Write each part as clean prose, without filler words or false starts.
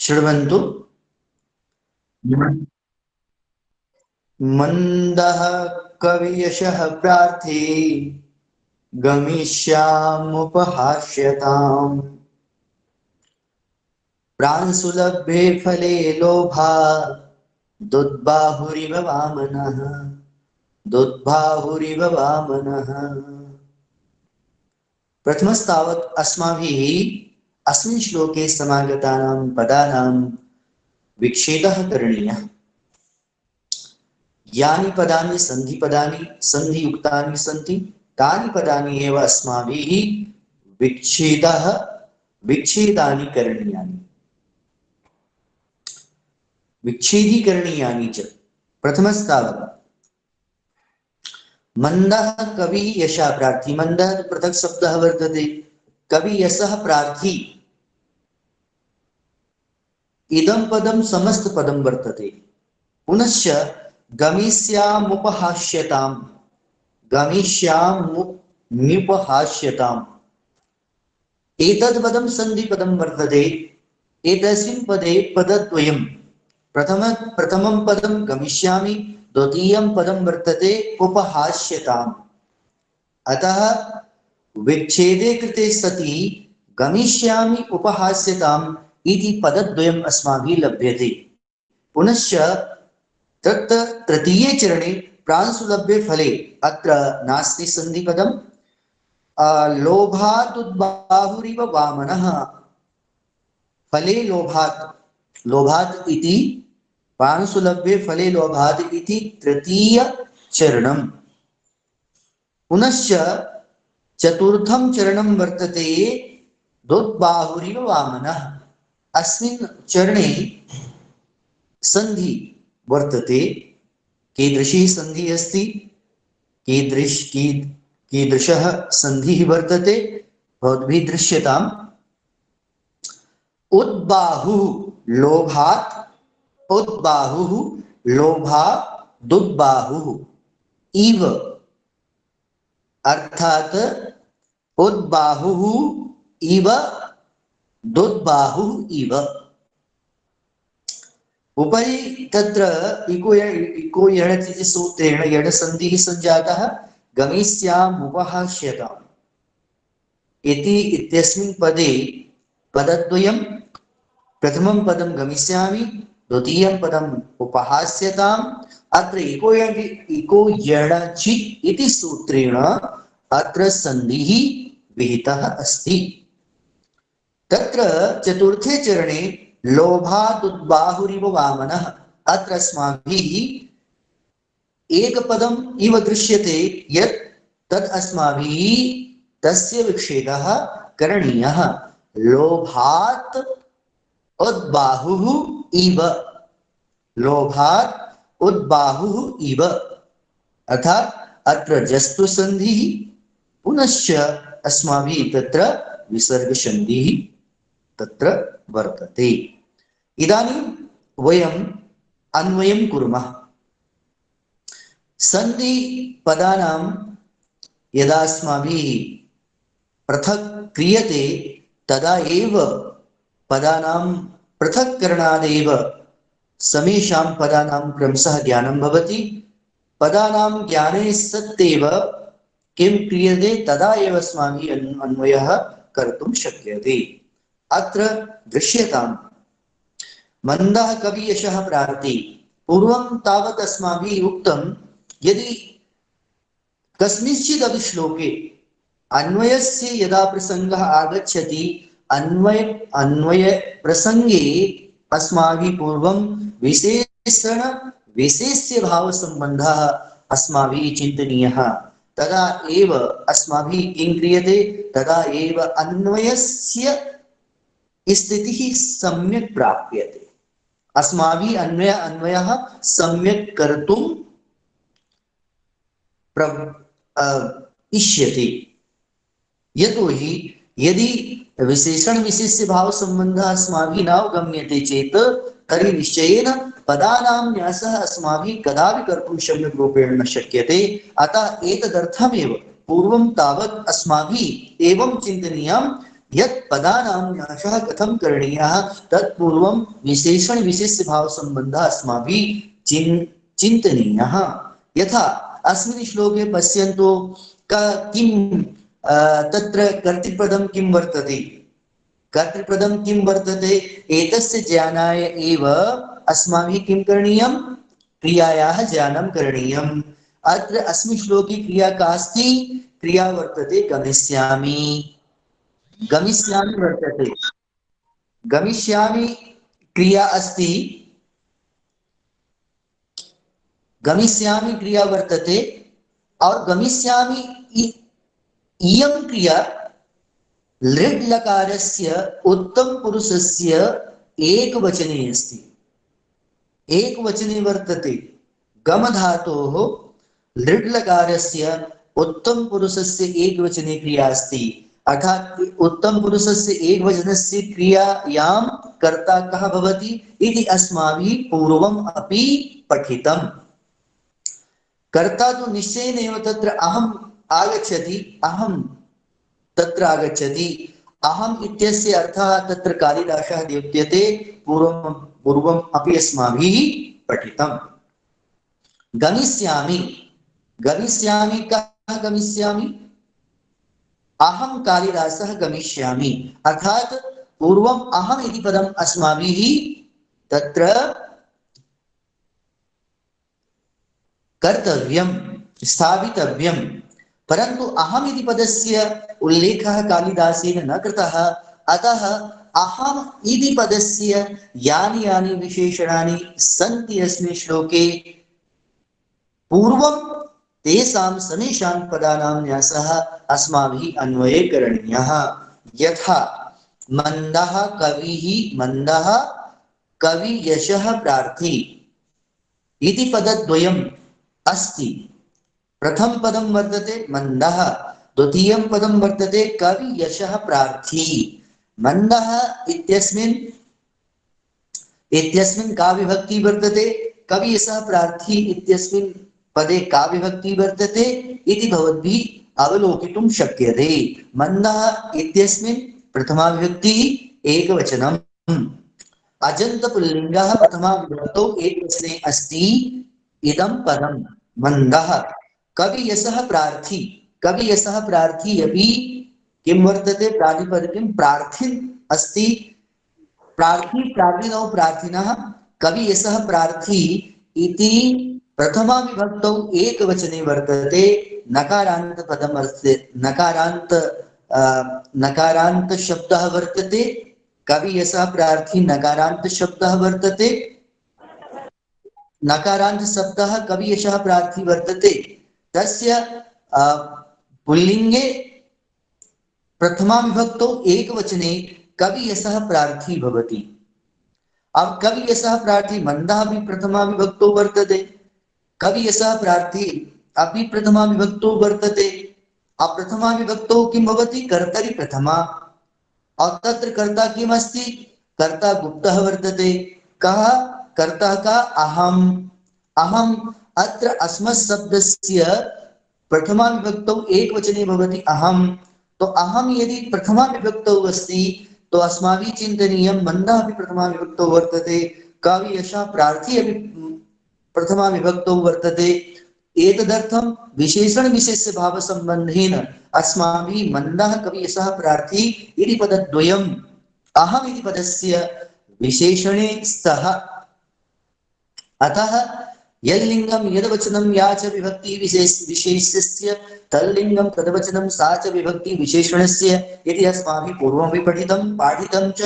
शृण्वन्तु। मन्दः कवियशः प्रार्थी गमिष्यामुपहास्यताम्। प्रांशुलभ्ये फले लोभात् दुद्बाहुरिव वामनः। दुद्बाहुरिव वामनः। प्रथमस्तावत् अस्माभिः अस्मिन् श्लोके समागतानां पदानां विच्छेदः करणीयः। यानि पदानि सन्धिपदानि सन्धियुक्तानि सन्ति तानि पदानि एव अस्माभिः विच्छेदानि करणीयानि। विच्छेदीकरणीयानि च। प्रथमस्तावत् मन्दः कविः यशः प्रार्थी। मन्दः पृथक् शब्दः वर्तते। कवि यशः प्रार्थी इदं पदं समस्त पदं वर्तते। पुनश्च गमिष्यामुपहास्यताम्। गमिष्यामुपहास्यताम् एतद् पदं सन्धिपदं वर्तते। एतस्मिन् पदे पदद्वयं। प्रथमं पदं गमिष्यामि, द्वितीयं पदं वर्तते उपहास्यताम्। अतः विच्छेदे कृते सति गमिष्यामि उपहास्यताम् इति पदद्वयम् अस्माभिः लभ्यते। पुनश्च तत्र तृतीये चरणे प्रांशुलभ्ये फले अत्र नास्ति सन्धिपदं। लोभात् उद्बाहुरिव वामनः। फले लोभात्, लोभात् इति प्रांशुलभ्ये फले लोभात् इति तृतीय चरणम्। पुनश्च चतुर्थं चरणं वर्तते दोद्बाहुरिव वामनः। अस्मिन् चरणे संधि वर्तते। कीदृशी संधि अस्ति, कीदृशः संधिः वर्तते भवद्भिः दृश्यताम्। उद्बाहुः लोभात्, उद्बाहुः लोभात् दुद्बाहुः इव, अर्थात उद्बाहुः इव दुद्बाहुः इव। उपरि तत्र इको यणति सूत्रेण यणसन्धिः सञ्जातः गमिष्यामुपहास्यताम् इति इत्यस्मिन् पदे पदद्वयं। प्रथमं पदं गमिष्यामि, द्वितीयं पदम् उपहास्यताम्। अत्र इको यणचि इति सूत्रेण अत्र सन्धिः विहितः अस्ति। तत्र चतुर्थे चरणे लोभात् उद्बाहुरिव वामनः। अत्र अस्माभिः एकपदम् इव दृश्यते यत् तत् अस्माभिः तस्य विच्छेदः करणीयः। लोभात् उद्बाहुः इव, लोभात् उद्बाहुः इव, अर्थात् अत्र जस्तु संधिः पुनश्च अस्माभिः तत्र विसर्ग संधिः तत्र वर्तते। इदानीं वयम् अन्वयं कुर्मः। संधि पदानां यदा अस्माभिः पृथक् क्रियते तदा एव पदानां पृथक्करणादेव समेषां पदानां क्रमशः ज्ञानं भवति। पदानां ज्ञाने सत्येव किं क्रियते तदा एव अस्माभिः अन्वयः कर्तुं शक्यते। अत्र दृश्यताम् मन्दः कवि यशः प्रार्थी। पूर्वं तावत् अस्माभिः उक्तं यदि कस्मिंश्चिदपि श्लोके अन्वयस्य यदा प्रसङ्गः आगच्छति अन्वय प्रसङ्गे अस्माभिः पूर्वं विशेषण विशेष्य भाव सम्बन्धः अस्माभिः चिन्तनीयः। तदा एव अस्माभिः किं क्रियते, तदा एव अन्वयस्य स्थितिः सम्यक् प्राप्यते। अस्माभिः अन्वयः सम्यक् कर्तुं इष्यते। यतोहि यदि विशेषण विशेष्य भाव संबंधः अस्माभिः न अवगम्यते चेत् तर्हि निश्चयेन पदानां न्यासः अस्माभिः कदापि कर्तुं सम्यक् रूपेण न शक्यते। अतः एतदर्थमेव पूर्वं तावत् अस्माभिः एवं चिन्तनीयं यत् पदानां न्यासः कथं करणीयः तत्पूर्वं विशेषण विशेष्य भाव सम्बन्धः अस्माभिः चिन्तनीयः। यथा अस्मिन् श्लोके पश्यन्तु किं तत्र कर्तृपदं किं वर्तते, कर्तृपदं किं वर्तते, एतस्य ज्ञानाय एव अस्माभिः किं करणीयं, क्रियायाः ज्ञानं करणीयम्। अत्र अस्मिन् श्लोके क्रिया का अस्ति, क्रिया वर्तते गमिष्यामि, गमिष्यामि वर्तते, गमिष्यामि क्रिया अस्ति, गमिष्यामि क्रिया वर्तते और गमिष्यामि इयं क्रिया लृट् लकारस्य उत्तम पुरुषस्य एकवचने अस्ति, एकवचने वर्तते। गम धातोः लृट् लकारस्य उत्तम पुरुषस्य एकवचने क्रिया अस्ति, अर्थात उत्तम पुरुषस्य एकवचनस्य क्रियायां कर्ता कः भवति इति अस्माभिः पूर्वम् अपि पठितम्। कर्ता तु निश्चयेन एव तत्र अहम् आगच्छति, अहं तत्र आगच्छति, अहम् इत्यस्य अर्थः तत्र कालिदासः द्योत्यते, पूर्वम् अपि अस्माभिः पठितम्। गमिष्यामि, गमिष्यामि कः गमिष्यामि, अहं कालिदासः गमिष्यामि, अर्थात पूर्वम् अहम् इति पदम् अस्माभिः तत्र कर्तव्यं, स्थापितव्यं, परन्तु अहम् इति पदस्य उल्लेखः कालिदासेन न कृतः। अतः अहम् इति पदस्य यानि यानि विशेषणानि सन्ति अस्मिन् श्लोके पूर्वं तेषां समेषां पदानां न्यासः अस्माभिः अन्वये करणीयः। यथा मन्दः कविः, मन्दः कवि यशः प्रार्थी इति पदद्वयम् अस्ति। प्रथम पदं वर्तते मन्दः, द्वितीयं पदं वर्तते कवि यशः प्रार्थी। मन्दः इत्यस्मिन् का विभक्ति वर्तते, कवि यशः प्रार्थी इत्यस्मिन् पदे का विभक्ति वर्तते इति भवद्भिः अवलोकितुं शक्यते। मन्दः इत्यस्मिन् प्रथमा विभक्ति एकवचनम्, अजन्त पुल्लिङ्गः प्रथमा विभक्तौ एकवचने अस्ति इदं पदं मन्दः। कवि यशः प्रार्थी, कवि यशः प्रार्थी अपि किं वर्तते, प्रातिपदिकं प्रार्थिन् अस्ति, प्रार्थी प्रार्थिनौ प्रार्थिनः, कवि यशः प्रार्थी इति प्रथमा विभक्तौ एकवचने वर्तते, नकारान्त पदम् अस्ति, नकारान्त शब्दः वर्तते, कवि यशः प्रार्थी नकारान्त शब्दः वर्तते, नकारांत शब्दः कवि यशः प्रार्थी वर्तते, तस्य पुल्लिंगे प्रथमा विभक्तौ एकवचने कवि यशः प्रार्थी भवति। अब कवि यशः प्रार्थी मन्दः अपि प्रथमा विभक्तौ वर्तते, कवि यशः प्रार्थी अपि प्रथमा विभक्तौ वर्तते। अब प्रथमा विभक्तौ किं भवति, कर्तरि प्रथमा, और तत्र कर्ता किम् अस्ति, कर्ता गुप्तः वर्तते। कः कर्ता का, अहम्, अहम् अत्र अस्मत् शब्दस्य प्रथमा विभक्तौ एकवचने भवति अहम्, तो अहम् यदि प्रथमा विभक्तौ अस्ति तो अस्माभिः चिन्तनीयं मन्दः अपि प्रथमा विभक्तौ वर्तते, कवि यशः प्रार्थी अपि प्रथमा विभक्तौ वर्तते। एतदर्थं विशेषण विशेष्य भाव सम्बन्धेन अस्माभिः मन्दः कवि यशः प्रार्थी इति पदद्वयम् अहम् इति पदस्य विशेषणे स्तः। अतः यल्लिंगं यद्वचनं या च विभक्ति विशेषस्य तल्लिंगं तद्वचनं सा च विभक्ति विशेषणस्य इति अस्माभिः पूर्वमपि पठितं पाठितं च।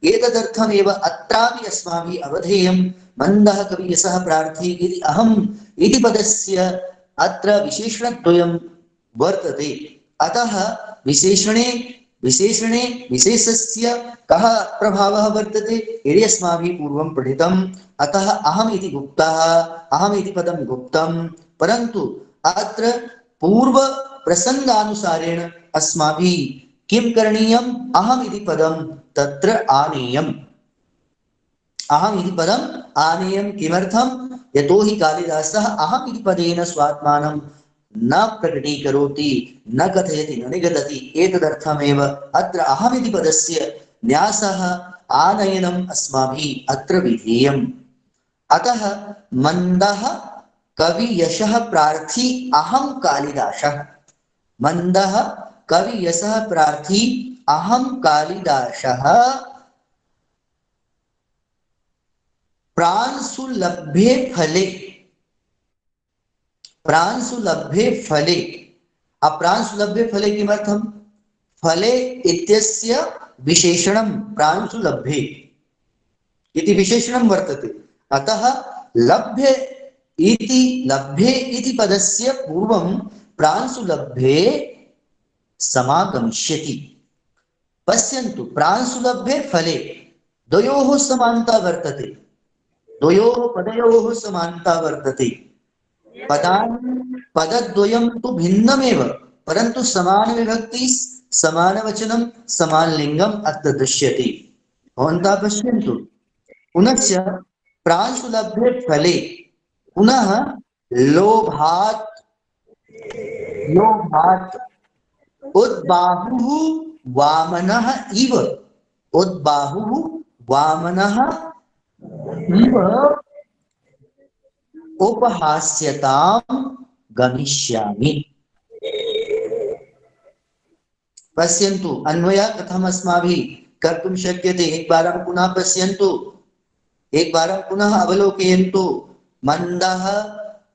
एतदर्थमेव अत्रापि अस्माभिः अवधेयं मन्दः कवि यशः प्रार्थी इति अहम् इति पदस्य अत्र विशेषणद्वयं वर्तते। अतः विशेषणे विशेषस्य कः प्रभावः वर्तते यदि अस्माभिः पूर्वं पठितम्। अतः अहम् इति गुप्तः, अहम् इति पदं गुप्तं, परन्तु अत्र पूर्व प्रसंगानुसारेण अस्माभिः किं करणीयम्, अहम् इति पदं तत्र आनेयम्, अहम् इति पदम् आनेयम्। किमर्थं, यतोहि कालिदासः अहम् इति पदेन स्वात्मानं न प्रकटीकरोति न कथयति न निगदति एतदर्थमेव अत्र अहमिति पदस्य न्यासः आनयनम् अस्माभिः अत्र विधेयम्। अतः मंदः कवि यशः प्रार्थी अहं कालिदासः। मंदः कवि यशः प्रार्थी अहं कालिदासः प्रांशुलभ्ये फले। प्रांशुलभ्ये फले। प्रांशुलभ्ये फले किमर्थं? फले इत्यस्य विशेषणं प्रांशुलभ्ये इति विशेषणं वर्तते। अतः लभ्ये इति पदस्य पूर्वं प्रांशुलभ्ये समागमिष्यति। पश्यन्तु, प्रांशुलभ्ये फले द्वयोः समानता वर्तते, द्वयोः पदयोः समानता वर्तते। पदद्वयं तु भिन्नमेव, परन्तु समान विभक्ति समान वचनं समान लिंगम् अत्र दृश्यते। भवन्तः पश्यन्तु, पुनश्च प्रांशुलभ्ये फले पुनः लोभात् लोभात् उद्बाहुः वामनः इव। उद्बाहुः वामनः इव उपहास्यतां गमिष्यामि। पश्यन्तु, अन्वयः कथम् अस्माभिः कर्तुं शक्यते। एकवारं पुनः पश्यन्तु, एकवारं पुनः अवलोकयन्तु। मंदः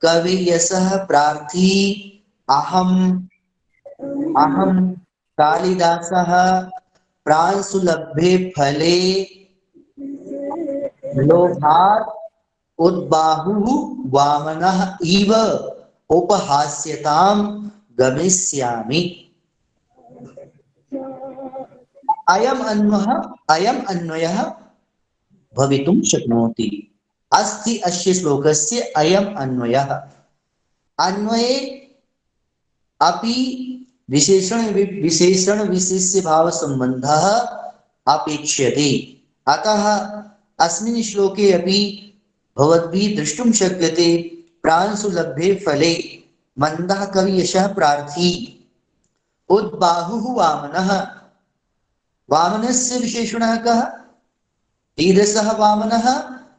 कवि यशः प्रार्थी अहं कालिदासः प्रांशुलभ्ये फले लोभात् उद्बाहुः वामनः इव उपहास्यतां गमिष्यामि। अयम् अन्वयः भवितुं शक्नोति। अस्ति अस्य श्लोकस्य अयम् अन्वयः। अन्वये अपि विशेषण विशेष्य भाव संबंधः अपेक्ष्यते। अतः अस्मिन् श्लोके अपि भवद्भिः द्रष्टुं शक्यते प्रांशुलभ्ये फले मंदः कवि यशः प्रार्थी उद्बाहुः वामनः। वामनस्य विशेषणः कः? ईदृशः वामनः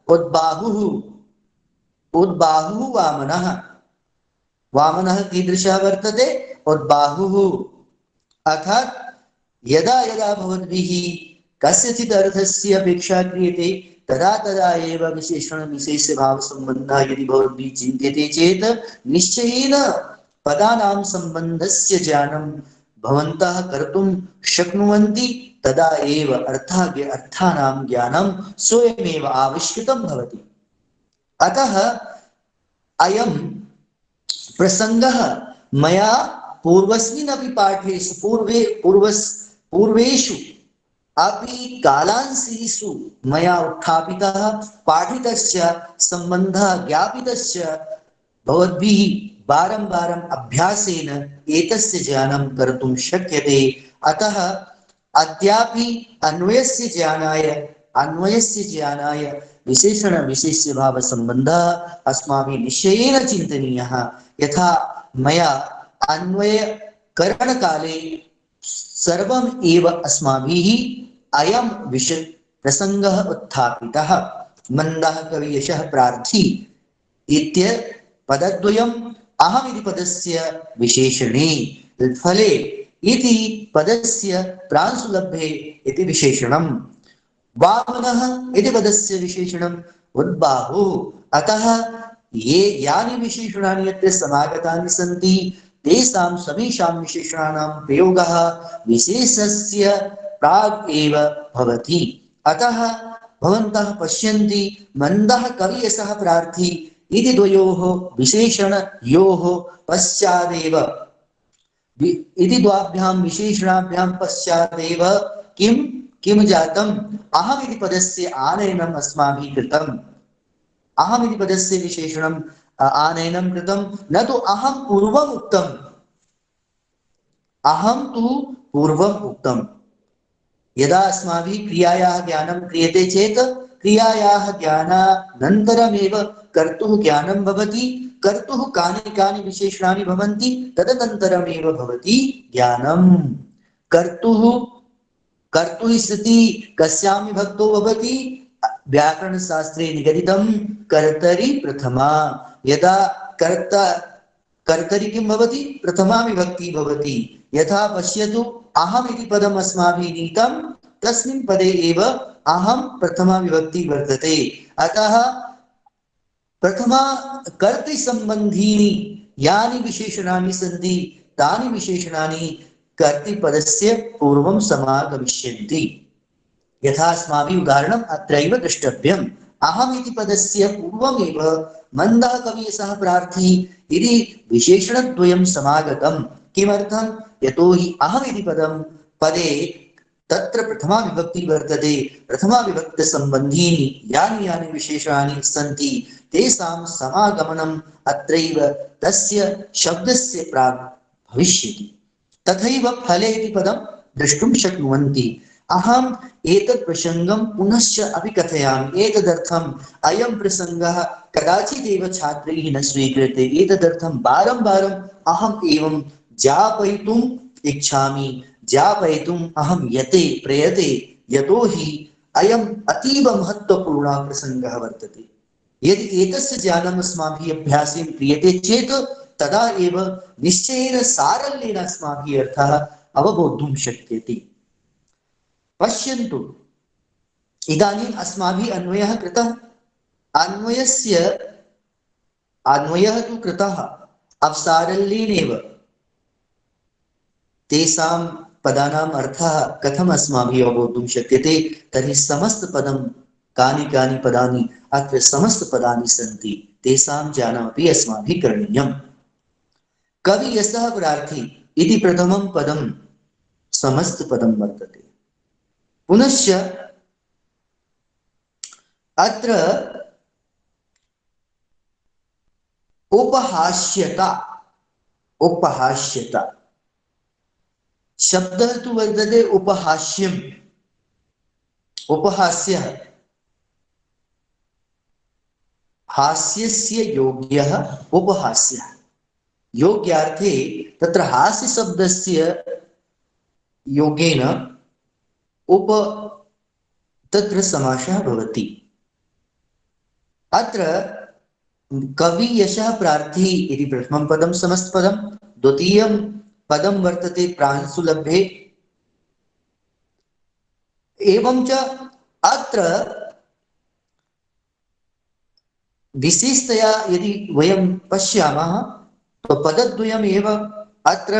उद्बाहुः। उद्बाहुः वामनः। वामनः कीदृशः वर्तते? उद्बाहुः। अर्थात् यदा यदा भवद्भिः कस्यचित् अर्थस्य अपेक्षा क्रियते तदा तदा एव विशेषण विशेष्य भाव संबंधः यदि भवद्भिः चिन्त्यते चेत् निश्चयेन पदानां संबंधस्य ज्ञानं भवन्तः कर्तुं शक्नुवन्ति। तदा एव अर्थानां ज्ञानं स्वयमेव आविष्कृतं भवति। अतः अयं प्रसंगः मया पूर्वस्मिन् अपि पाठेषु पूर्वेषु अपि कालांशेषु मया उत्थापितः पाठितश्च संबंधः ज्ञापितश्च भवद्भिः बारं बारम् अभ्यासेन एतस्य ज्ञानं कर्तुं शक्यते। अतः अद्यापि अन्वयस्य ज्ञानाय विशेषण विशेष्य भाव संबंधः अस्माभिः निश्चयेन चिन्तनीयः। यथा मया अन्वय करण काले सर्वम् एव अस्माभिः अयं विषय प्रसंगः उत्थापितः। मंदः कवि यशः प्रार्थी इत्य पदद्वयम् अहमिति पदस्य विशेषणे फले इति पदस्य प्रांशुलभ्ये इति विशेषणं वामनः इति पदस्य विशेषणम् उद्बाहुः। अतः यानि विशेषणानि यत्र समागतानि सन्ति तेषां समेषां विशेषणानां प्रयोगः विशेषस्य प्राक् एव भवति। अतः भवन्तः पश्यन्ति मंदः कवि यशः प्रार्थी इति द्वयोः विशेषणयोः पश्चादेव इति द्वाभ्यां विशेषणाभ्यां पश्चादेव किं जातम्? अहमिति पदस्य आनयनम् अस्माभिः कृतम्। अहमिति पदस्य विशेषणम् आनयनं कृतं, न तु अहं पूर्वम् उक्तम्। अहं तु पूर्वम् उक्तम्। यदा अस्माभिः क्रियायाः ज्ञानं क्रियते चेत् क्रियायाः ज्ञानानन्तरमेव कर्तुः ज्ञानं भवति। कर्तुः कानि कानि विशेषणानि भवन्ति तदनन्तरमेव भवति ज्ञानम्। कर्तुः कर्तुः स्थिति कस्यां विभक्तो भवति? व्याकरणशास्त्रे निगदितं कर्तरि प्रथमा। यदा कर्ता कर्तरि किं भवति? प्रथमा विभक्ति भवति। यथा पश्यतु अहम् इति पदम् अस्माभिः नीतं, तस्मिन् पदे एव अहं प्रथमा विभक्ति वर्तते। अतः प्रथमा कर्तृ संबंधीनि यानि विशेषणानि सन्ति तानि विशेषणानि कर्तृपदस्य पूर्वं समागमिष्यन्ति। यथा अस्माभिः उदाहरणम् अत्रैव द्रष्टव्यम्। अहम् इति पदस्य पूर्वमेव मन्दः कवियसः प्रार्थी इति विशेषणद्वयं समागतम्। किमर्थं? यतोहि अहम् इति पदे तत्र प्रथमा विभक्ति वर्तते। प्रथमा विभक्ति संबंधीनि यानि यानि विशेषणानि सन्ति तेषां समागमनम् अत्रैव तस्य शब्दस्य प्राक् भविष्यति। तथैव फले इति पदं द्रष्टुं शक्नुवन्ति। अहम् एतत् प्रसङ्गं पुनश्च अपि कथयामि। एतदर्थम् अयं प्रसङ्गः कदाचिदेव छात्रैः न स्वीक्रियते। एतदर्थं वारं वारम् अहम् एवं ज्ञापयितुम् इच्छामि, ज्ञापयितुम् अहं यते प्रयते, यतोहि अयम् अतीव महत्त्वपूर्णः प्रसङ्गः वर्तते। यदि एतस्य ज्ञानम् अस्माभिः अभ्यासेन क्रियते चेत् तदा एव निश्चयेन सारल्येन अस्माभिः अर्थः अवबोद्धुं शक्यते। पश्यन्तु, इदानीम् अस्माभिः अन्वयः कृतः। अन्वयः तु कृतः अवसारल्येनैव। तेषां पदानाम् अर्थः कथम् अस्माभिः अवबोद्धुं शक्यते? तर्हि समस्तपदं कानि कानि पदानि अत्र समस्तपदानि सन्ति तेषां ज्ञानमपि अस्माभिः करणीयम्। कवियसः प्रार्थी इति प्रथमं पदं समस्तपदं वर्तते। पुनश्च अत्र उपहास्यता शब्दः तु वर्तते उपहास्यम्। उपहास्यः हास्यस्य योग्यः उपहास्यः। योग्यार्थे तत्र हास्य शब्दस्य योगेन उप तत्र समासः भवति। अत्र कवियशः प्रार्थी इति प्रथमं पदं समस्तपदं। द्वितीयं पदं वर्तते प्रांशुलभ्ये। एवं च अत्र विशेषतया यदि वयं पश्यामः तो पदद्वयमेव अत्र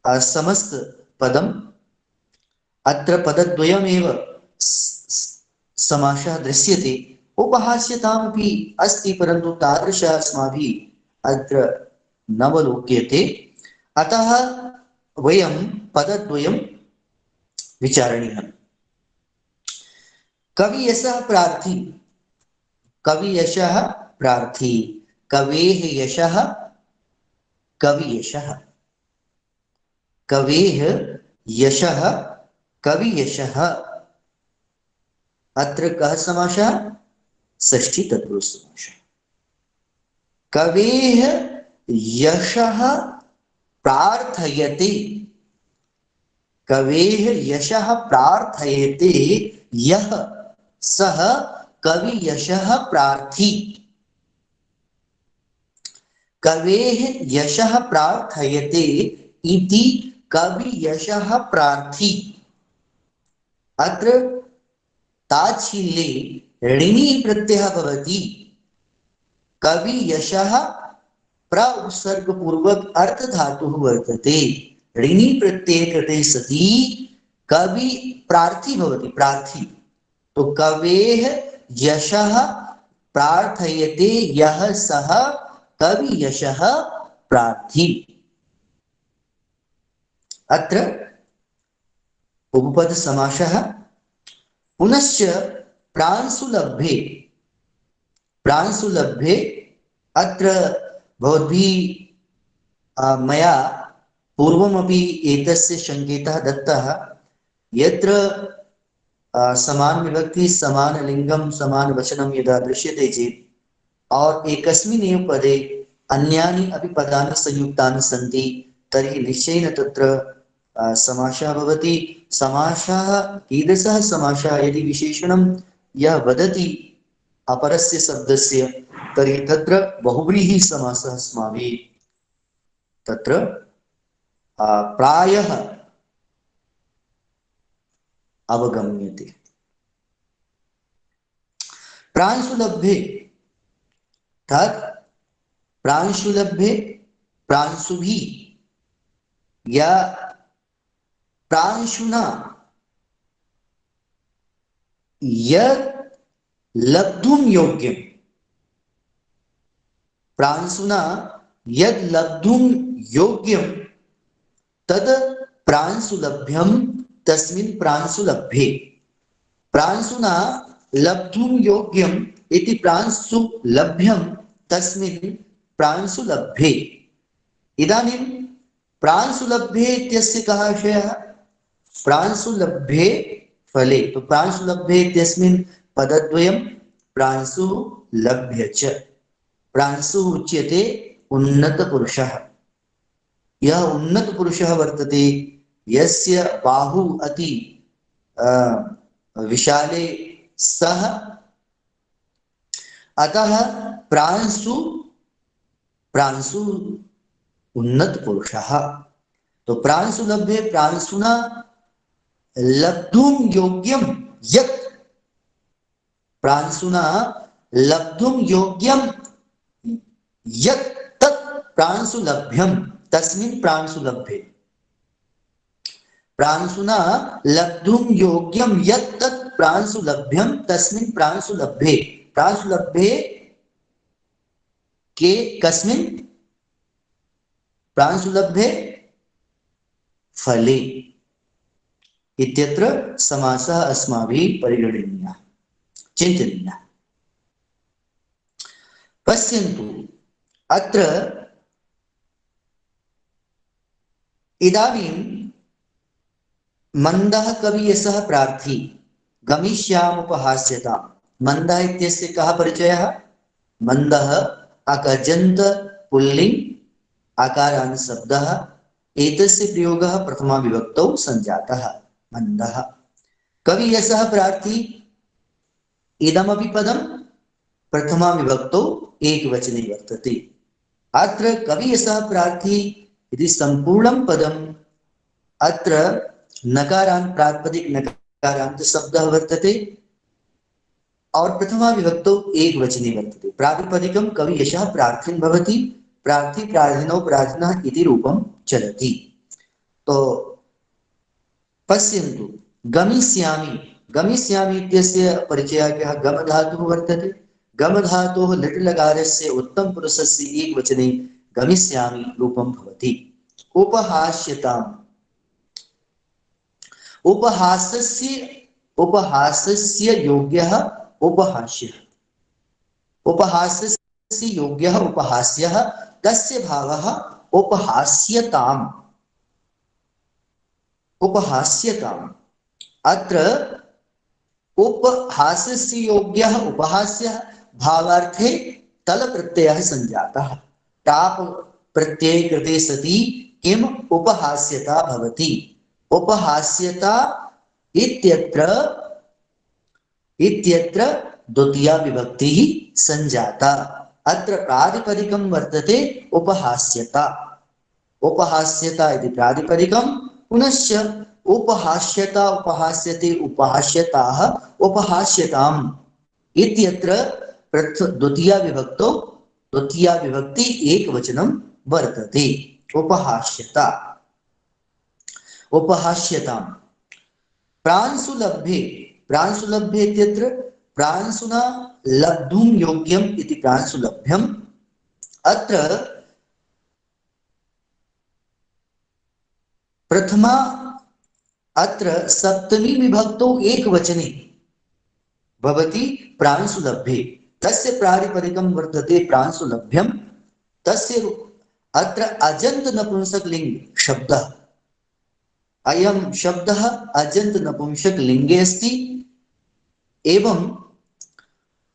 समस्त पदम् अत्र पदद्वयमेव समासः दृश्यते। उपहास्यतामपि अस्ति, परन्तु तादृशः अस्माभिः अत्र नवलोक्यते। अतः वयं पदद्वयं विचारणीयम्। कवियशः प्रार्थी, कवियशः प्रार्थी, कवेः यशः कवियशः, कवेः यशः कवियशः। अत्र कः समासः? षष्ठी तत्पुरुष समासः। कवेः यशः प्रार्थयते, कवेः यशः प्रार्थयते यः सः कवियशः प्रार्थी। कवेः यशः प्रार्थयते इति कवियशः प्रार्थी। अत्र ताच्छीले ऋणी प्रत्ययः भवति। कवियशः प्र उपसर्गपूर्वक अर्थ धातुः वर्तते। ऋणी प्रत्यये कृते सति कवि प्रार्थी भवति, प्रार्थी। तो कवेः यशः प्रार्थयते यः सः कवियशः प्रार्थी। अत्र उपपद समासः। पुनश्च प्रांशुलभ्ये, प्रांशुलभ्ये अत्र भवद्भिः मया पूर्वमपि एतस्य संकेतः दत्तः। यत्र समान विभक्ति समान लिंगम समान वचनम यदा दृश्यते चेत् और एकस्मिन्नेव पदे अन्यानि अपि पदानि संयुक्तानि सन्ति तर्हि निश्चयेन तत्र समासः भवति। समासः कीदृशः समासः? यदि विशेषणं यः वदति अपरस्य शब्दस्य तर्हि तत्र बहुव्रीहि समासः अस्माभिः तत्र प्रायः अवगम्यते। प्रांशुलभ्ये तत् प्रांशुलभ्ये प्रांशुभिः या प्रांशुना यत् लब्धुं योग्यं, प्रांशुना यद् लब्धुं योग्यं तद् प्रांशुलभ्यं तस्मिन् प्रांशुलभ्ये। प्रांशुना लब्धुं योग्यम् इति प्रांशुलभ्यं तस्मिन् प्रांशुलभ्ये। इदानीं प्रांशुलभ्ये इत्यस्य कः आशयः? प्रांशुलभ्ये फले, तो प्रांशुलभ्ये इत्यस्मिन् पदद्वयं प्रांशुलभ्य च। प्रांशुः उच्यते उन्नतपुरुषः। यः उन्नतपुरुषः वर्तते यस्य बाहु अति विशाले सः, अतः प्रांशु प्रांशु उन्नत पुरुषः। तो प्रांशुलभ्ये प्रांशुना लब्धुं योग्यं यत्, प्रांशुना लब्धुं योग्यं यत् तत् प्रांशुलभ्यं तस्मिन् प्रांशुलभ्ये। प्रांशुना लब्धुं योग्यं यत् तत् प्रांशुलभ्यं तस्मिन् प्रांशुलभ्ये। प्रांशुलभ्ये के कस्मिन्? प्रांशुलभ्ये फले इत्यत्र समासः अस्माभिः परिगणनीयः, चिन्तनीयः। पश्यन्तु अत्र इदानीं मन्दः कवियसः प्रार्थी गमिष्यामुपहास्यतां। मन्दः इत्यस्य कः परिचयः? मन्दः अकजन्त पुल्लिङ्ग आकारान् शब्दः, एतस्य प्रयोगः प्रथमा विभक्तौ संजातः। मन्दः कवियसः प्रार्थी, इदमपि पदं प्रथमा विभक्तौ एकवचने वर्तते। अत्र कवियसः प्रार्थी इति सम्पूर्णं पदम् अत्र नकारान्त प्रातिपदिक नकारान्त शब्दः वर्तते और प्रथमा विभक्तौ एकवचने वर्तते। प्रातिपदिकं कवियशः प्रार्थिन् भवति, प्रार्थी प्रार्थिनौ प्रार्थिनः इति रूपं चलति। तो पश्यन्तु गमिष्यामि, गमिष्यामि इत्यस्य परिचयः कः? गम धातुः वर्तते। गम धातोः लिट् लकारस्य उत्तमपुरुषस्य एकवचने गमिष्यामि रूपं भवति। उपहास्यताम्, उपहासस्य योग्यः उपहास्यः, उपहासस्य योग्यः उपहास्यः, तस्य भावः उपहास्यताम्, उपहास्यताम्। अत्र उपहासस्य योग्यः उपहास्यः भावार्थे तल प्रत्ययः संजातः। टाप प्रत्यये कृते सति किम् उपहास्यता भवति। उपहास्यता इत्यत्र द्वितीया विभक्तिः संजाता। अत्र प्रातिपदिकं वर्तते उपहास्यता। उपहास्यता इति प्रातिपदिकं, पुनश्च उपहास्यता उपहास्यते उपहास्यताः उपहास्यताम् इत्यत्र द्वितीया विभक्ति एकवचनं वर्तते। उपहास्यता, उपहास्यताम्। प्रांशुलभ्ये, प्रांशुलभ्ये इत्यत्र प्रांशुना लब्धुं योग्यम् इति प्रांशुलभ्यम्। अत्र प्रथमा अत्र सप्तमी विभक्तौ एकवचने भवति प्रांशुलभ्ये, तस्य प्रातिपदिकं वर्तते प्रांशुलभ्यं। तस्य अत्र अजन्त नपुंसकलिङ्ग शब्दः, अयं शब्दः अजन्त नपुंसकलिङ्गे अस्ति एवं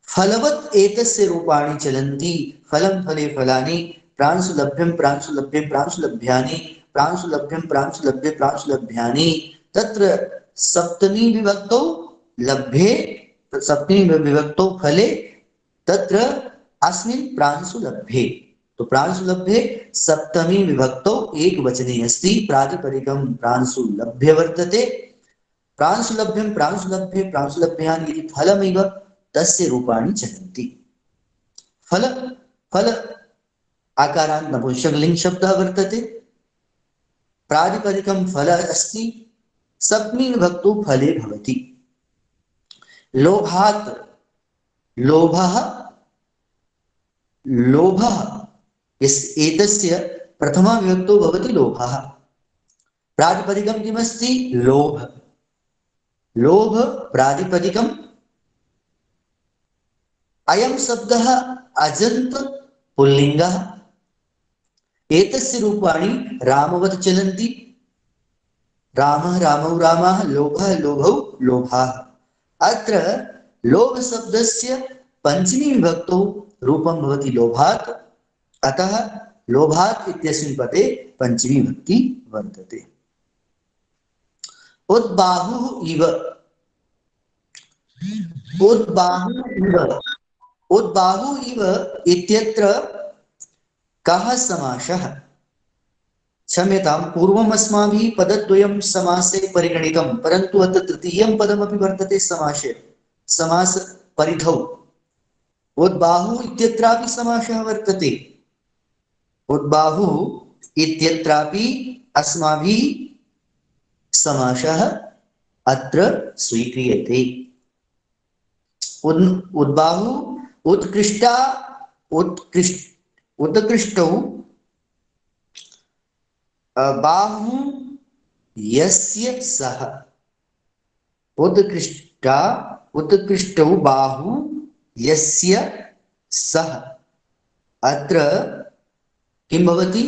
फलवत् एतस्य रूपाणि चलन्ति फलं फले फलानि प्रांशुलभ्यं प्रांशुलभ्ये प्रांशुलभ्यानि प्रांशुलभ्यं प्रांशुलभ्ये प्रांशुलभ्यानि तत्र सप्तमी विभक्तौ लभ्ये सप्तमी विभक्तौ फले तत्र अस्मिन् प्रांशुलभ्ये तो प्रांशुलभ्ये सप्तमी विभक्तौ एक वचने अस्ति प्रातिपदिकं प्रांशुलभ्य वर्तते प्रांशुलभ्यं प्रांशुलभ्ये प्रांशुलभ्यानि इति फलमिव तस्य रूपाणि चलन्ति फल फल आकारान्त नपुंसकलिङ्ग शब्दः वर्तते प्रातिपदिकं फल अस्ति सप्तमी विभक्तौ फले भवति लोभात् लोभः लोभः एतस्य प्रथमा विभक्तौ भवति लोभः प्रातिपदिकं किमस्ति लोभ लोभ प्रातिपदिकम् अयं शब्दः अजन्त पुल्लिङ्गः एतस्य रूपाणि रामवत् चलन्ति रामः रामौ रामाः लोभः लोभौ लोभाः अत्र लोभ शब्दस्य पंचमी विभक्तौ रूपं भवति लोभात् अतः लोभात् इत्यस्मिन् पदे पंचमी विभक्ति वर्तते उद्बाहुः इव उद्बाहुः इव उद्बाहुः इव इत्यत्र कः समासः क्षम्यतां पूर्वम् अस्माभिः पदद्वयं समासे परिगणितं परन्तु अत्र तृतीयं पदमपि वर्तते समासे समास परिधौ उद्बाहुः इत्यत्रापि समासः वर्तते उद्बाहुः इत्यत्रापि अस्माभिः समासः अत्र स्वीक्रियते उद्बाहुः उत्कृष्टा उत्कृष्टौ बाहु यस्य सः उत्कृष्टौ बाहु यस्य सः अत्र किं भवति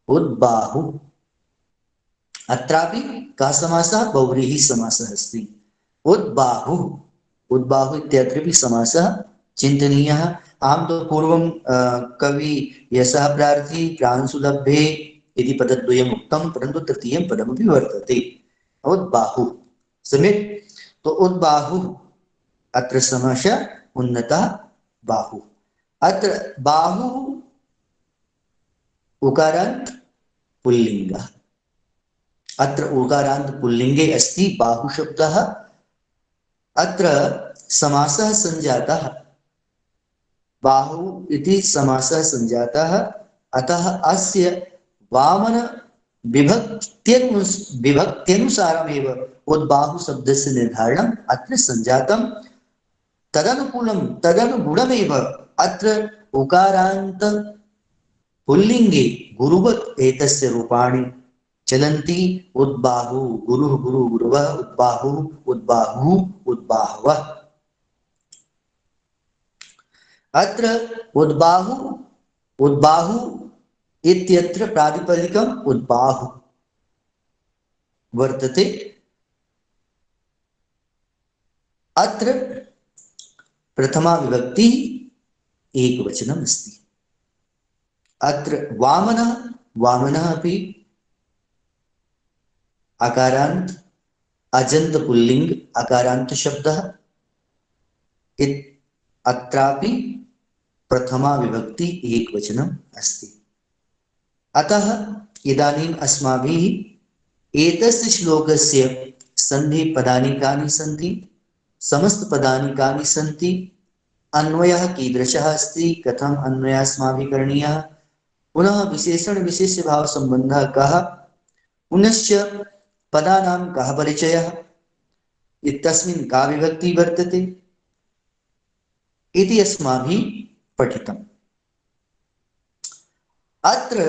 उद्बाहु अत्रापि कः समासः बहुव्रीहि समासः अस्ति उद्बाहु उद्बाहु इत्यत्रापि समासः चिन्तनीयः आम तो पूर्वं कवि यशः प्रार्थी प्रांशुलभ्ये इति पदद्वयम् उक्तं परन्तु तृतीयं पदमपि वर्तते उद्बाहु सम्यक् तो उद्बाहु अत्र समासः उन्नतः बाहु अत्र बाहु उकारान्त पुल्लिङ्गः अत्र उकारान्त पुल्लिङ्गे अस्ति बाहु शब्दः अत्र समासः संजातः बाहु इति समासः संजातः अतः अस्य वामन विभक्त्यनुसारमेव उद्बाहु शब्दस्य निर्धारणम् अत्र संजातं तदनुगुणमेव अत्र उकारान्त पुल्लिङ्गे गुरुवत् एतस्य रूपाणि चलन्ति उद्बाहु गुरुः गुरु गुरुवः उद्बाहु उद्बाहु उद्बाहवः अत्र उद्बाहु उद्बाहु इत्यत्र प्रातिपदिकम् उद्बाहु वर्तते अत्र प्रथमा विभक्ति एकवचनम् अस्ति अत्र वामनः वामनः अपि अकारान्त अजन्त पुल्लिंग अकारान्त शब्दः अत्रापि प्रथमा विभक्ति एकवचनम् अस्ति अतः इदानीम् अस्माभिः एतस्य श्लोकस्य सन्धि पदानि कानि सन्ति समस्त पदानि कानि सन्ति अन्वयः कीदृशः अस्ति कथम् अन्वयः अस्माभिः करणीयः पुनः विशेषण विशेष्य भाव संबंधः कः पुनश्च पदानां कः परिचयः इत्यस्मिन् का विभक्ति वर्तते इति अस्माभिः पठितम् अत्र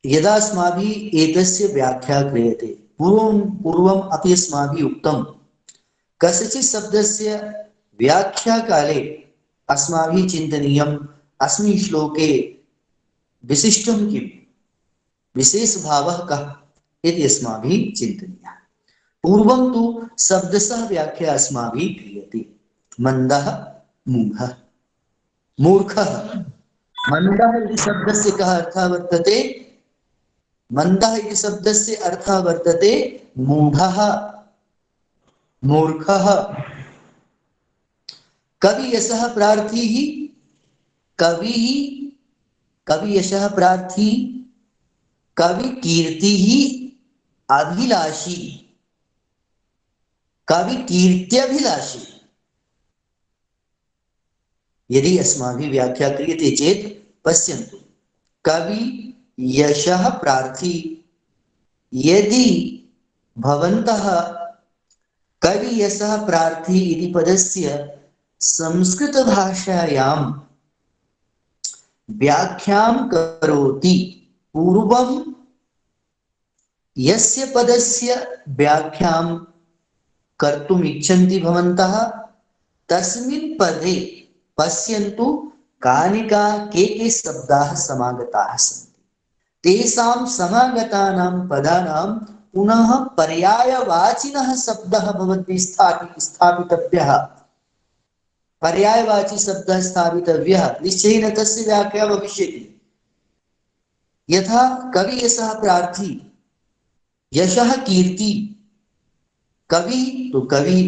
यदा अस्माभिः एतस्य व्याख्या क्रियते पूर्वम् अपि अस्माभिः उक्तं कस्यचित् शब्दस्य व्याख्या काले अस्माभिः चिन्तनीयम् अस्मिन् श्लोके विशिष्टं किम् विशेषभावः कः इति अस्माभिः चिन्तनीयः पूर्वं तु शब्दशः व्याख्या अस्माभिः क्रियते मन्दः मूढः, मूर्खः। मन्दः इति शब्दस्य कः अर्थः वर्तते? मन्दः इति शब्दस्य अर्थः वर्तते मूढः, मूर्खः। कवियशः प्रार्थी, कवि, कवियशः प्रार्थी, कवि कीर्ति अभिलाषी, कवि कीर्त्यभिलाषी। यदि अस्माभिः व्याख्या क्रियते चेत् पश्यन्तु, कवि यशः प्रार्थी, यदि भवन्तः कवि यशः प्रार्थी इति पदस्य संस्कृतभाषायां व्याख्यां करोति पूर्वं यस्य पदस्य व्याख्यां कर्तुम् इच्छन्ति भवन्तः तस्मिन् पदे पश्यन्तु के शब्दाः समागताः सन्ति। तेषां समागतानां पदानां पुनः पर्यायवाचिनः शब्दः भवद्भिः स्थापितव्यः। पर्यायवाची शब्दः स्थापितव्यः, निश्चयेन तस्य व्याख्या भविष्यति। यथा कवि यशः प्रार्थी, यशः कीर्ति। कवि तो कवि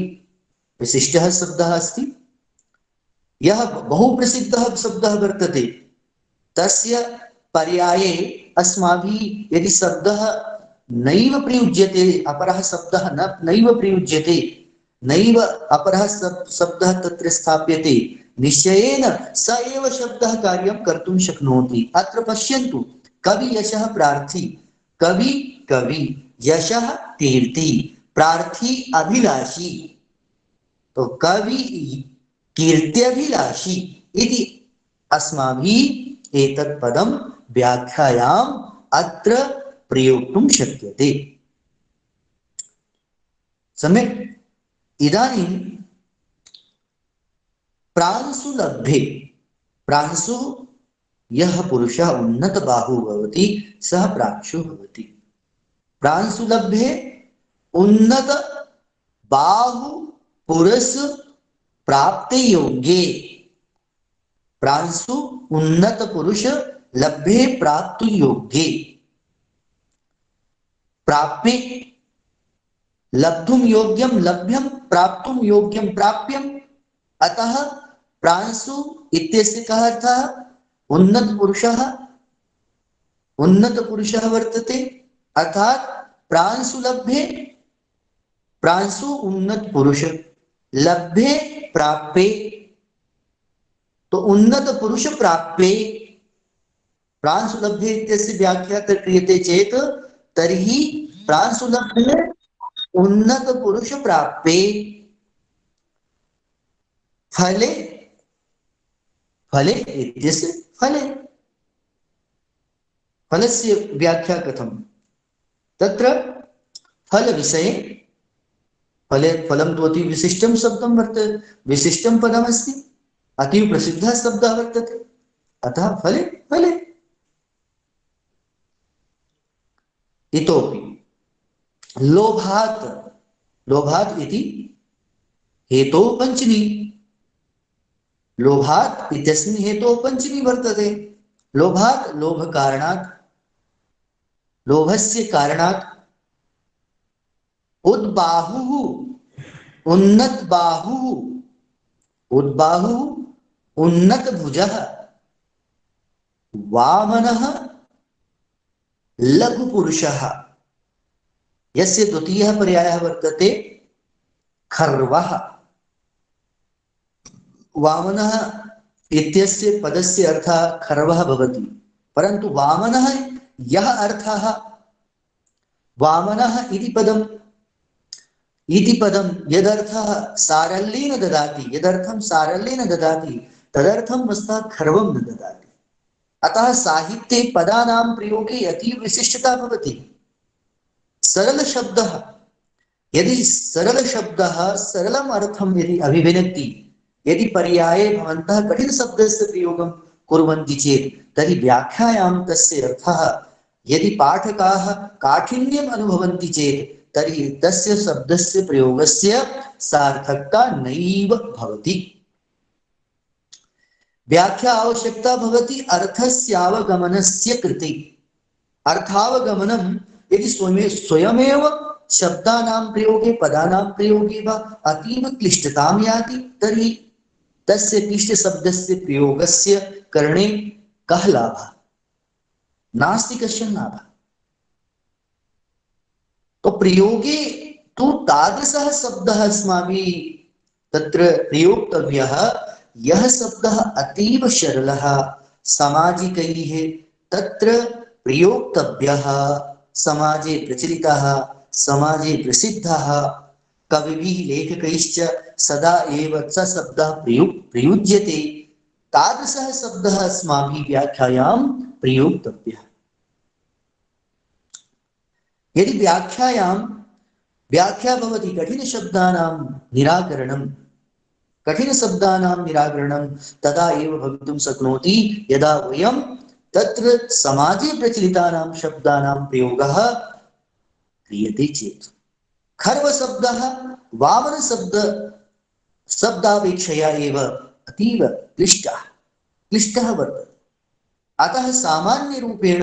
विशिष्टः शब्दः अस्ति, यः बहु प्रसिद्धः शब्दः वर्तते। तस्य पर्याये अस्माभिः यदि शब्दः नैव प्रयुज्यते, अपरः शब्दः नैव प्रयुज्यते, नैव अपरः शब्दः तत्र स्थाप्यते, निश्चयेन स एव शब्दः कार्यं कर्तुं शक्नोति। अत्र पश्यन्तु, कवि यशः प्रार्थी, कवि कवि, यशः कीर्ति, प्रार्थी अभिलाषी। तो कवि कीर्त्यभिलाषी इति अस्माभिः एतत् पदं व्याख्यायाम् अत्र प्रयोक्तुं शक्यते। सम्यक्। इदानीं प्रांशु लब्धे, प्रांशु यः पुरुषः उन्नतबाहुः भवति सः प्रांशुः भवति। प्रांशु लब्धे उन्नत बाहु पुरुष प्राप्ते योग्ये, प्रांशु उन्नत पुरुष लभ्ये प्राप्तु योग्ये। प्राप्ये लब्धुम योग्यम लभ्यम, प्राप्तुम योग्यम प्राप्यम। अतः प्रांशु इत्यस्य कः अर्थः? उन्नत पुरुषः, उन्नत पुरुषः वर्तते। अर्थात प्रांशु लभ्ये, प्रांशु उन्नत पुरुष, लभ्ये प्राप्ये, तो उन्नत पुरुष प्राप्ये। प्रांशु लभ्ये इत्यस्य व्याख्या क्रियते चेत् तर्हि प्रांशु लभ्ये उन्नत पुरुष प्राप्ये। फले, फले इत्यस्य फले, फलस्य व्याख्या कथं? तत्र फल विषये, फले फलं तु अति विशिष्टं शब्दं वर्तते, विशिष्टं पदमस्ति, अतीव प्रसिद्धः शब्दः वर्तते। अतः फले फले। इतोपि लोभात्, लोभात् इति हेतोः पंचमी, लोभात् इत्यस्मिन् हेतोः पंचमी वर्तते। लोभात् लोभ कारणात्, लोभस्य कारणात् उद्बाहुः, उन्नत बाहुः, उद्बाहुः उन्नत भुजः, वामनः लघु पुरुषः। यस्य द्वितीयः पर्यायः वर्तते खर्वः। वामनः इत्यस्य पदस्य अर्थः खर्वः भवति, परन्तु वामनः यः अर्थः, वामनः इति पदं यदर्थः सारल्येन ददाति, यदर्थं सारल्येन ददाति तदर्थं वस्तुतः खर्वं न ददाति। अतः साहित्ये पदानां प्रयोगे अतीव विशिष्टता भवति। सरल शब्दः, यदि सरल शब्दः सरलम् अर्थं यदि अभिव्यक्ति, यदि पर्याये भवन्तः कठिन शब्दस्य प्रयोगं कुर्वन्ति चेत् तर्हि व्याख्यायां तस्य अर्थः, यदि पाठकाः काठिन्यम् अनुभवन्ति चेत् तर्हि तस्य शब्दस्य प्रयोगस्य सार्थकता नैव भवति। व्याख्या आवश्यकता भवति अर्थस्यावगमनस्य कृते। अर्थावगमनं यदि स्वयमेव शब्दानां प्रयोगे पदानां प्रयोगे वा अतीव क्लिष्टतां याति तर्हि तस्य क्लिष्टशब्दस्य प्रयोगस्य करणे कः लाभः? नास्ति कश्चन लाभः। तो प्रयोगे तु तादृशः शब्दः अस्माभिः तत्र प्रयोक्तव्यः यः शब्दः अतीव सरलः सामाजिकैः तत्र प्रयोक्तव्यः, समाजे प्रचलितः, समाजे प्रसिद्धः, कविभिः लेखकैश्च सदा एव स शब्दः प्रयुज्यते। तादृशः शब्दः अस्माभिः व्याख्यायां प्रयोक्तव्यः। यदि व्याख्यायां व्याख्या भवति कठिनशब्दानां निराकरणं, कठिनशब्दानां निराकरणं तदा एव भवितुं शक्नोति यदा वयं तत्र समाजे प्रचलितानां शब्दानां प्रयोगः क्रियते चेत्। खर्वशब्दः वामनशब्दापेक्षया एव अतीव क्लिष्टः वर्तते। अतः सामान्यरूपेण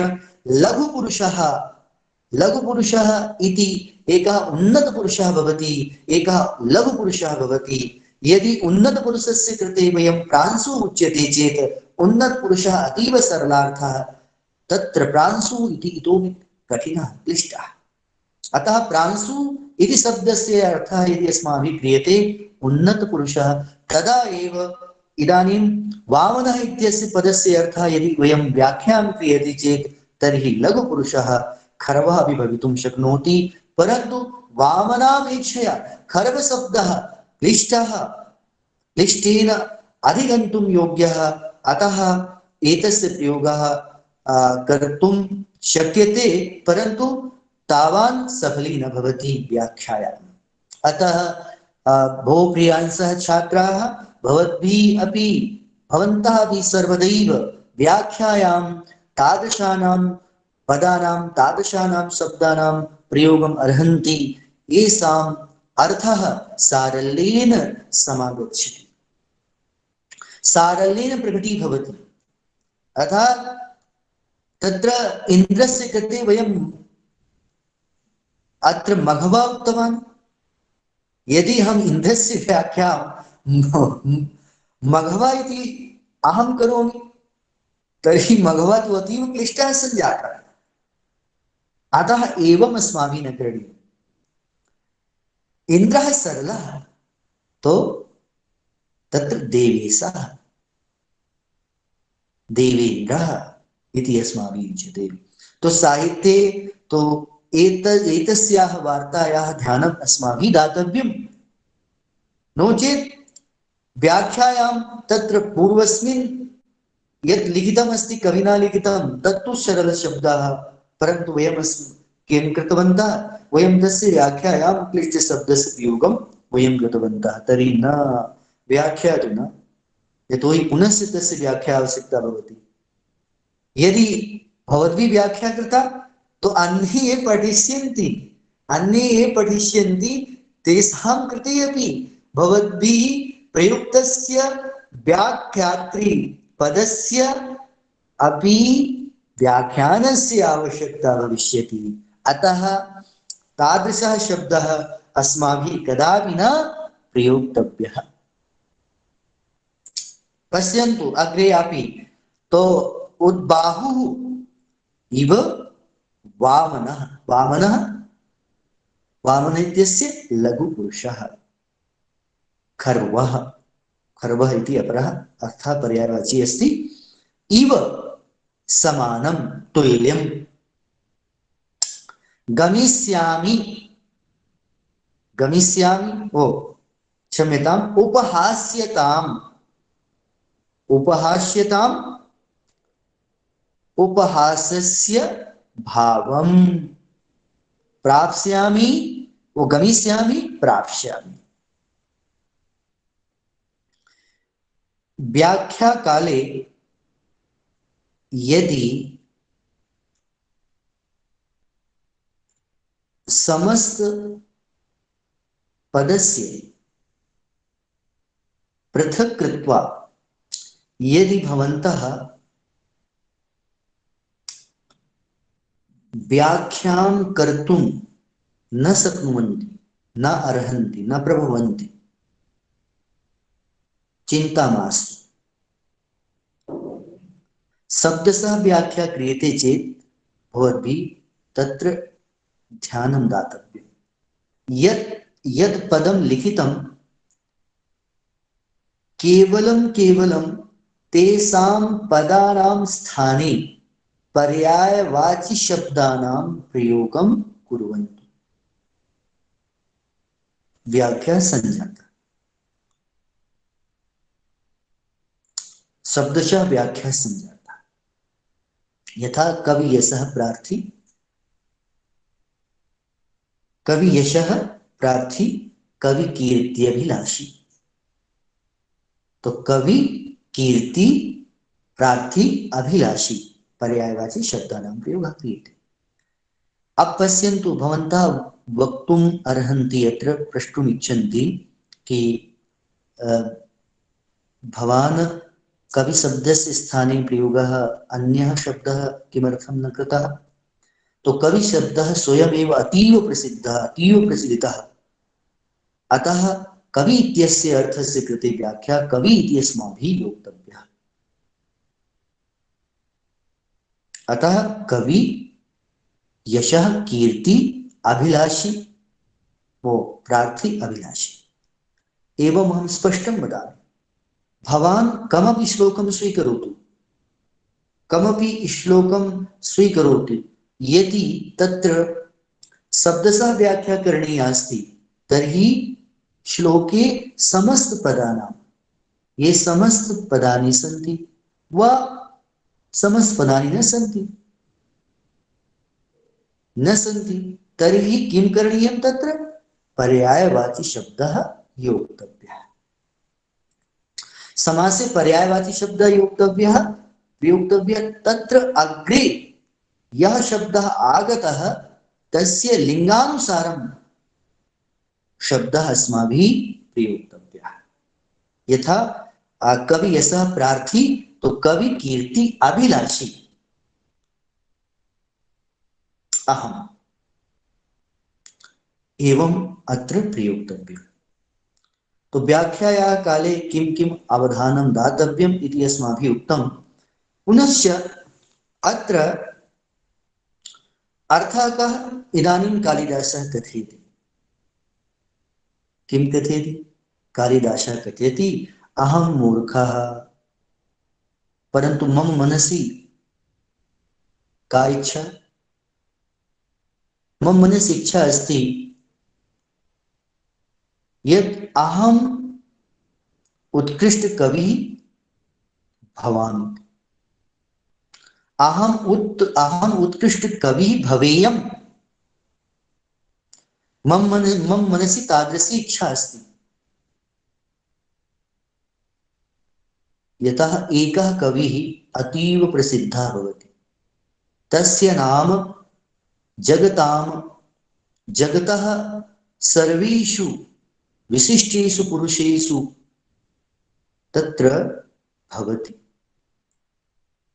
लघुपुरुषः इति एकः उन्नतपुरुषः भवति, एकः लघुपुरुषः भवति। यदि उन्नतपुरुषस्य कृते वयं प्रांशु उच्यते चेत् उन्नतपुरुषः अतीव सरलार्थः, तत्र प्रांशु इति इतोपि कठिनः क्लिष्टः। अतः प्रांशु इति शब्दस्य अर्थः यदि अस्माभिः क्रियते उन्नतपुरुषः, तदा एव इदानीं वामनः इत्यस्य पदस्य अर्थः यदि वयं व्याख्यां क्रियते चेत् तर्हि लघुपुरुषः खर्वः अपि भवितुं शक्नोति। परन्तु वामनापेक्षया खर्वशब्दः क्लिष्टेन अधिगन्तुं योग्यः, अतः एतस्य प्रयोगः कर्तुं शक्यते, परन्तु तावान् सफली न भवति व्याख्यायाम्। अतः भो प्रियांसः छात्राः, भवन्तः अपि सर्वदैव व्याख्यायां तादृशानां पदानां तादृशानां शब्दानां प्रयोगम् अर्हन्ति येषाम् अर्थः सारल्येन समागच्छति, सारल्येन प्रकटीभवति। अर्थात् तत्र इन्द्रस्य कृते वयं अत्र मघवा उक्तवान्। यदि हम इन्द्रस्य व्याख्यां मघवा इति अहं करोमि तर्हि मघवा तु अतीव क्लिष्टः सञ्जातः। अतः एवम् अस्माभिः न करणीयम्। इन्द्रः सरलः, तो तत्र देवेशः देवेन्द्रः इति अस्माभिः उच्यते। तो साहित्ये तो एतस्याः वार्तायाः ध्यानम् अस्माभिः दातव्यम्। नो चेत् व्याख्यायां तत्र पूर्वस्मिन् यत् लिखितमस्ति कविना लिखितं तत्तु सरलशब्दाः, परन्तु वयं किं कृतवन्तः, वयं तस्य व्याख्यायां क्लिष्टशब्दस्य प्रयोगं वयं कृतवन्तः। तर्हि न व्याख्यातु न, यतोहि पुनश्च तस्य व्याख्या आवश्यकता भवति। यदि भवद्भिः व्याख्या कृता तो अन्ये ये पठिष्यन्ति तेषां कृते अपि भवद्भिः प्रयुक्तस्य व्याख्यात्री पदस्य अपि व्याख्यानस्य आवश्यकता भविष्यति। अतः तादृशः शब्दः अस्माभिः कदापि न प्रयोक्तव्यः। पश्यन्तु अग्रे अपि तो उद्बाहुः इव वामनः, वामन इत्यस्य लघुपुरुषः, खर्वः इति अपरः अर्थः पर्यायवाची अस्ति। इव समानं तुल्यं, गमिष्यामि क्षम्यताम् उपहासस्य भावं प्राप्स्यामि, गमिष्यामि प्राप्स्यामि। व्याख्या काले यदि समस्त पदस्य पृथक् कृत्वा यदि भवन्तः व्याख्यां कर्तुं न शक्नुवन्ति, न अर्हन्ति, न प्रभवन्ति, चिंता मास्तु। शब्दशः व्याख्या क्रियते चेत् भवद्भिः तत्र ध्यानं दातव्यम्। यत् यत् पदं लिखितं केवलं तेषां पदानां स्थाने पर्यायवाचि शब्दानां प्रयोगं कुर्वन्तु। व्याख्या संजाता। शब्दशः व्याख्या संजाता। यथा कवि यशः प्रार्थी, कवि यशः प्रार्थी, कवि कीर्ति अभिलाषी। तो कवि, कीर्ति, प्रार्थी, अभिलाषी पर्यायवाची शब्दानां प्रयोगः क्रियते। अब पश्यन्तु, भवन्तः वक्तुम् अर्हन्ति, यत्र प्रष्टुम् इच्छन्ति कि भवान् कवि शब्दस्य स्थाने प्रयोगः अन्यः शब्दः किमर्थं न कृतः? तो कवि शब्दः स्वयमेव अतीव प्रसिद्धः, अतीव प्रचलितः। अतः कवि इत्यस्य अर्थस्य कृते व्याख्या कवि इति अस्माभिः योक्तव्यः। अतः कवि, यशः, कीर्ति, अभिलाषी, वो प्रार्थी, अभिलाषी। एवं हम स्पष्टं वदामि, भवान् कमपि श्लोकं स्वीकरोतु, कमपि श्लोकं स्वीकरोतु, यदि तत्र शब्दशः व्याख्या करणीया अस्ति, तर्हि श्लोके समस्त पदानां, ये समस्त पदानि सन्ति वा समस्त पदानि न सन्ति, तर्हि किं करणीयं? तत्र पर्यायवाची शब्दः योक्तव्यः। समासे पर्यायवाची शब्दः योक्तव्यः, प्रयोक्तव्यः। तत्र अग्रे यः शब्दः आगतः तस्य लिंगानुसारं शब्दः अस्माभिः प्रयोक्तव्यः। यथा कवि यशः प्रार्थी, तो कवि कीर्ति अभिलाषी अहम्, एवं अत्र प्रयोक्तव्यम्। तो व्याख्यायाः काले किं किम् अवधानं दातव्यम् इति अस्माभिः उक्तं। पुनश्च अत्र अर्थः कः? इदानीं कालिदासः कथयति। किं कथयति? कालिदासः कथयति, अहं मूर्खः, परन्तु मम मनसि का इच्छा? मम मनसि इच्छा अस्ति यत् अहम् उत्कृष्ट कवि भवामि, अहम् उत्कृष्ट कवि भवेयम्। मम मनसि तादृशी इच्छा अस्ति। यतः एकः कविः अतीव प्रसिद्धः भवति, तस्य नाम जगतः सर्वेषु विशिष्टेषु पुरुषेषु तत्र भवति।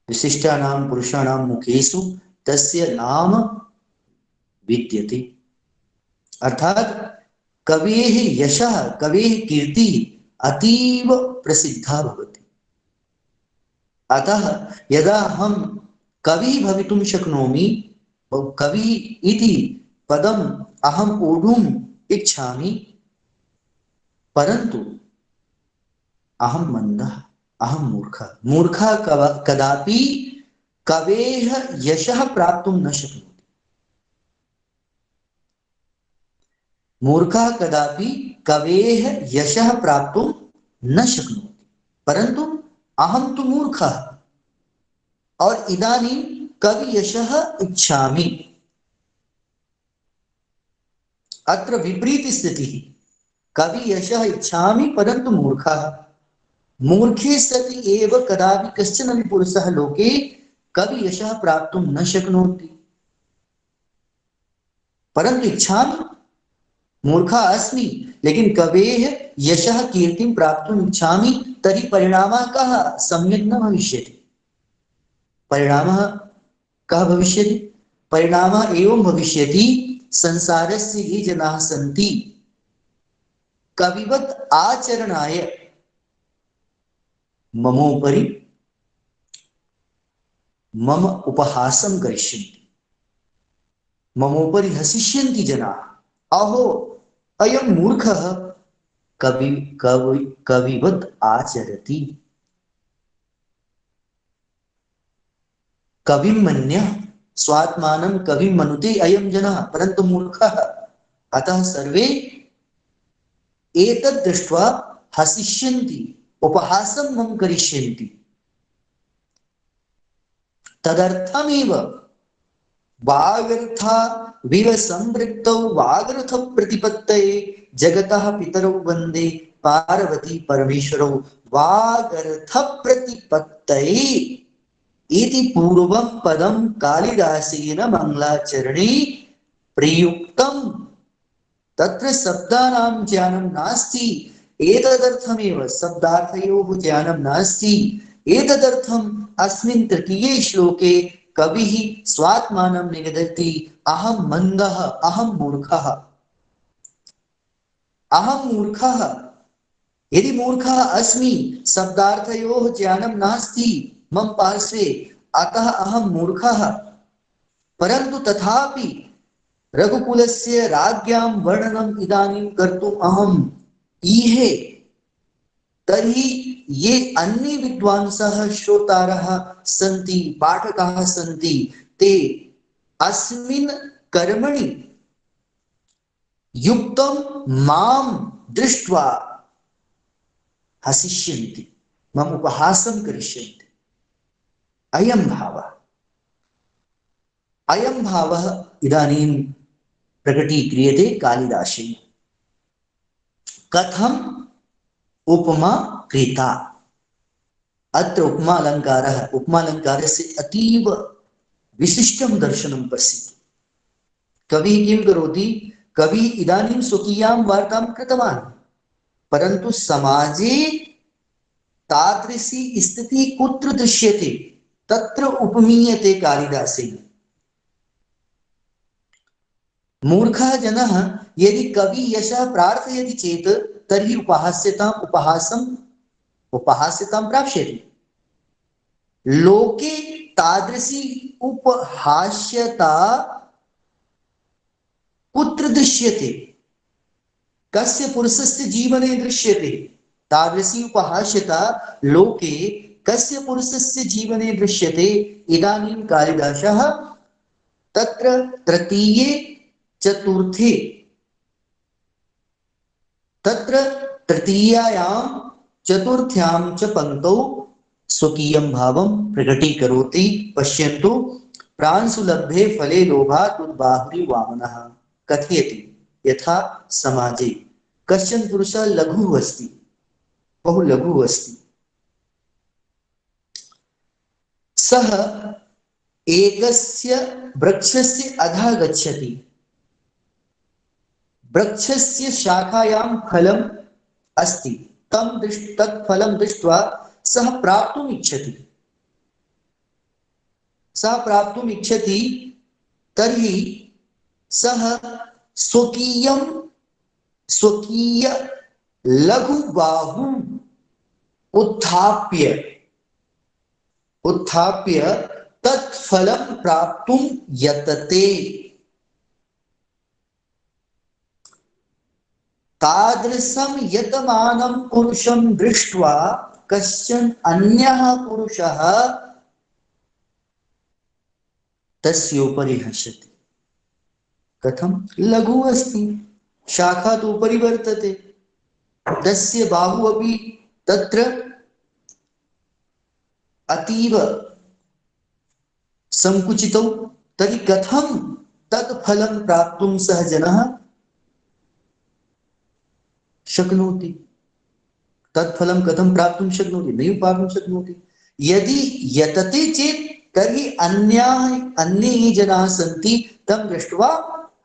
विशिष्टानां पुरुषाणां मुखेषु तस्य नाम विद्यते। अर्थात कवेः यशः, कवेः कीर्तिः अतीव प्रसिद्धा भवति। अतः यदा अहं कविः भवितुं शक्नोमि, कवि इति पदम् अहम् ऊढुम् इच्छामि, परन्तु अहं मन्दः, अहं मूर्खः। मूर्खः कदापि कवेः यशः प्राप्तुं न शक्नोति। मूर्खः कदापि कवेः यशः प्राप्तुं न शक्नोति, परन्तु अहं तु मूर्खः और इदानीं कवि यशः इच्छामि। अत्र विपरीत स्थितिः। कवि यशः इच्छामि परन्तु मूर्खः। मूर्खे सति एव कदापि कश्चन पुरुषः लोके कवि यशः प्राप्तुं न शक्नोति, परन्तु इच्छामि। मूर्खः अस्मि लेकिन कवेः यशः कीर्तिं प्राप्तुम् इच्छामि तर्हि परिणामः कः? सम्यक् न भविष्यति। परिणामः कः भविष्यति? परिणामः एवं भविष्यति, संसारस्य ये जनाः सन्ति कविवत् आचरणाय ममोपरि मम उपहासं करिष्यन्ति, ममोपरि हसिष्यन्ति जनाः। अहो अयं मूर्खः कविवत् आचरति, कविं मन्यः स्वात्मानं कविं मनुते अयं जनः परन्तु मूर्खः। अतः सर्वे एतद् दृष्ट्वा हसिष्यन्ति, उपहासं मम करिष्यन्ति। तदर्थमेव वागर्था विव संवृत्तौ वागर्थ प्रतिपत्तये जगतः पितरौ वन्दे पार्वती परमेश्वरौ। वागर्थ प्रतिपत्तये इति पूर्वं पदं कालिदासेन मंगलाचरणे प्रयुक्तम्। तत्र शब्दानां ज्ञानं नास्ति, एतदर्थमेव शब्दार्थयोः ज्ञानं नास्ति। एतदर्थम् अस्मिन् तृतीये श्लोके कविः स्वात्मानं निगदति, अहं मन्दः, अहं मूर्खः। अहं मूर्खः, यदि मूर्खः अस्मि, शब्दार्थयोः ज्ञानं नास्ति मम पार्श्वे, अतः अहं मूर्खः। परन्तु तथापि रघुकुलस्य राज्ञां वर्णनम् इदानीं कर्तुम् अहम् ईहे। तर्हि ये अन्ये विद्वांसः श्रोतारः सन्ति, पाठकाः सन्ति, ते अस्मिन् कर्मणि युक्तं मां दृष्ट्वा हसिष्यन्ति, मम उपहासं करिष्यन्ति। अयं भावः, अयं भावः इदानीं प्रकटीक्रियते कालिदासेन। कथम् उपमा कृता? अत्र उपमालङ्कारः, उपमालङ्कारस्य अतीव विशिष्टं दर्शनं पश्यतु। कविः किं करोति? कविः इदानीं स्वकीयां वार्तां कृतवान्, परन्तु समाजे तादृशी स्थितिः कुत्र दृश्यते तत्र उपमीयते कालिदासेन। मूर्खः जनः यदि कवि यशः प्रार्थयति चेत् तर्हि उपहास्यतां प्राप्स्यति। लोके तादृशी उपहास्यता कुत्र दृश्यते? कस्य पुरुषस्य जीवने दृश्यते? तादृशी उपहास्यता लोके कस्य पुरुषस्य जीवने दृश्यते? इदानीं कालिदासः तत्र तृतीये चतुर्थे, तत्र तृतीयायां चतुर्थ्यां च पंक्तौ स्वकीयं भावं प्रकटीकरोति। पश्यन्तु, प्रांशुलभ्ये फले लोभात् उद्बाहुरी वामनः। कथयति यथा समाजे कश्चन पुरुषः लघुः अस्ति, बहु लघुः अस्ति, सः एकस्य वृक्षस्य अधः गच्छति। वृक्षस्य शाखायां फलम् अस्ति, तत् फलं दृष्ट्वा सः प्राप्तुम् इच्छति। सः प्राप्तुम् इच्छति, तर्हि सः स्वकीय लघुबाहु उत्थाप्य तत् फलं प्राप्तुं यतते। तादृशं यतमानं पुरुषं दृष्ट्वा कश्चन अन्यः पुरुषः तस्योपरि हसति। कथं? लघु अस्ति, शाखा तु उपरि वर्तते, तस्य बाहु अपि तत्र अतीव संकुचितौ, तर्हि कथं तत् फलं प्राप्तुं सः जनः शक्नोति? तत्फलं कथं प्राप्तुं शक्नोति? नैव प्राप्तुं शक्नोति। यदि यतते चेत् तर्हि अन्ये ये जनाः सन्ति तं दृष्ट्वा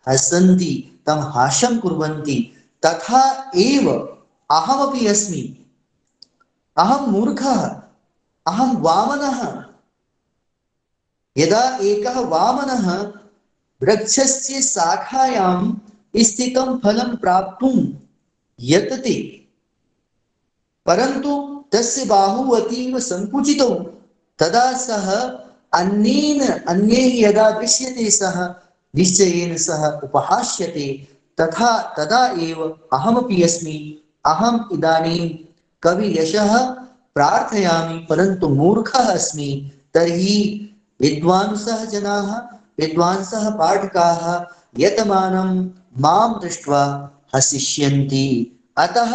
हसन्ति, तं हास्यं कुर्वन्ति। तथा एव अहमपि अस्मि, अहं मूर्खः, अहं वामनः। यदा एकः वामनः वृक्षस्य शाखायां स्थितं फलं प्राप्तुं यतते, परन्तु तस्य बाहुः अतीव संकुचितौ, तदा सः अन्यैः यदा दृश्यते सः निश्चयेन सः उपहास्यते। तथा तदा एव अहमपि अस्मि, अहम् इदानीं कवियशः प्रार्थयामि, परन्तु मूर्खः अस्मि। तर्हि विद्वांसः जनाः, विद्वांसः पाठकाः यतमानं मां दृष्ट्वा हसिष्यन्ति। अतः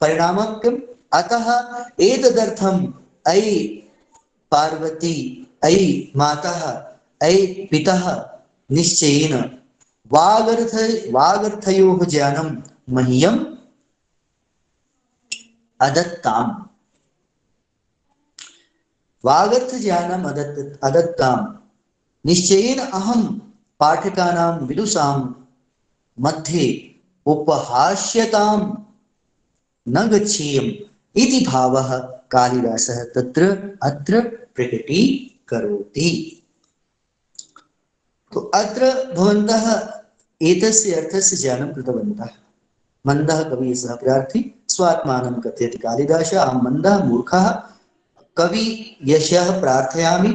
परिणामं किम्? अतः एतदर्थम् अयि पार्वती, अयि मातः, अयि पितः, निश्चयेन वागर्थयोः ज्ञानं मह्यम् अदत्ताम्, वागर्थ ज्ञानम् अदत्ताम्। निश्चयेन अहं पाठकानां विदुषां मध्ये उपहास्यतां न गच्छेयम् इति भावः कालिदासः तत्र अत्र प्रकटीकरोति। तो अत्र भवन्तः एतस्य अर्थस्य ज्ञानं कृतवन्तः। मन्दः कविः सः प्रार्थी स्वात्मानं कथयति कालिदासः, अहं मन्दः मूर्खः कवि यशः प्रार्थयामि,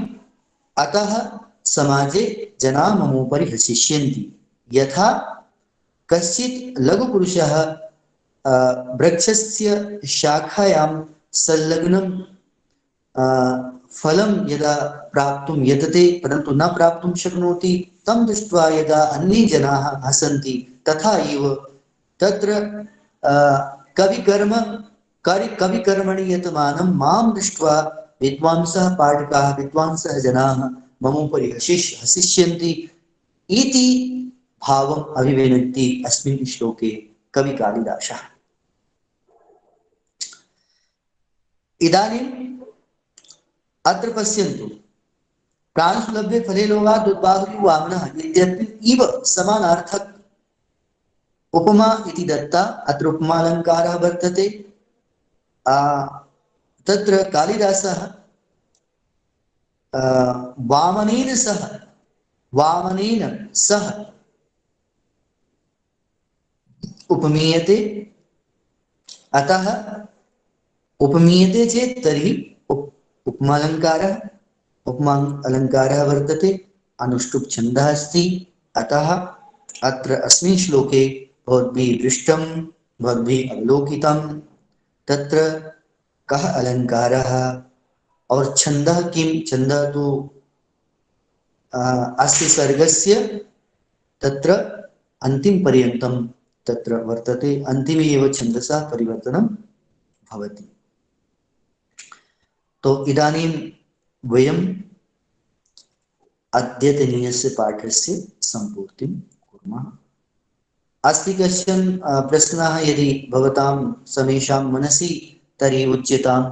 अतः समाजे जनाः ममोपरि हसिष्यन्ति। यथा कश्चित् लघुपुरुषः वृक्षस्य शाखायां संलग्नं फलं यदा प्राप्तुं यतते, परन्तु न प्राप्तुं शक्नोति, तं दृष्ट्वा यदा अन्ये जनाः हसन्ति, तथा एव तत्र कविकर्मणि यतमानं मां दृष्ट्वा विद्वांसः पाठकाः, विद्वांसः जनाः ममोपरि हसिष्यन्ति इति भावम् अभिव्यनक्ति अस्मिन् श्लोके कवि कालिदासः। इदानीम् अत्र पश्यन्तु, प्राणसुलभ्ये फले लोभात् उद्बाहुः वामनः इव समानार्थक उपमा इति दत्ता। अत्र उपमालङ्कारः वर्तते। तत्र कालिदासः वामनेन सह उपमीयते। अतः उपमीयते चेत् तर्हि उपमा अलङ्कारः वर्तते, अनुष्टुप् छन्दः अस्ति। अतः अत्र अस्मिन् श्लोके भवद्भिः दृष्टं, भवद्भिः अवलोकितं, तत्र कः अलङ्कारः और छन्दः किं? छन्दः तु अस्य सर्गस्य तत्र अन्तिमपर्यन्तं तत्र वर्तते, अन्तिमे एव छन्दसः परिवर्तनं भवति। तो इदानीं वयम् अद्यतनीयस्य पाठस्य सम्पूर्तिं कुर्मः। अस्ति कश्चन प्रश्नः यदि भवतां समेषां मनसि, तर्हि उच्यताम्।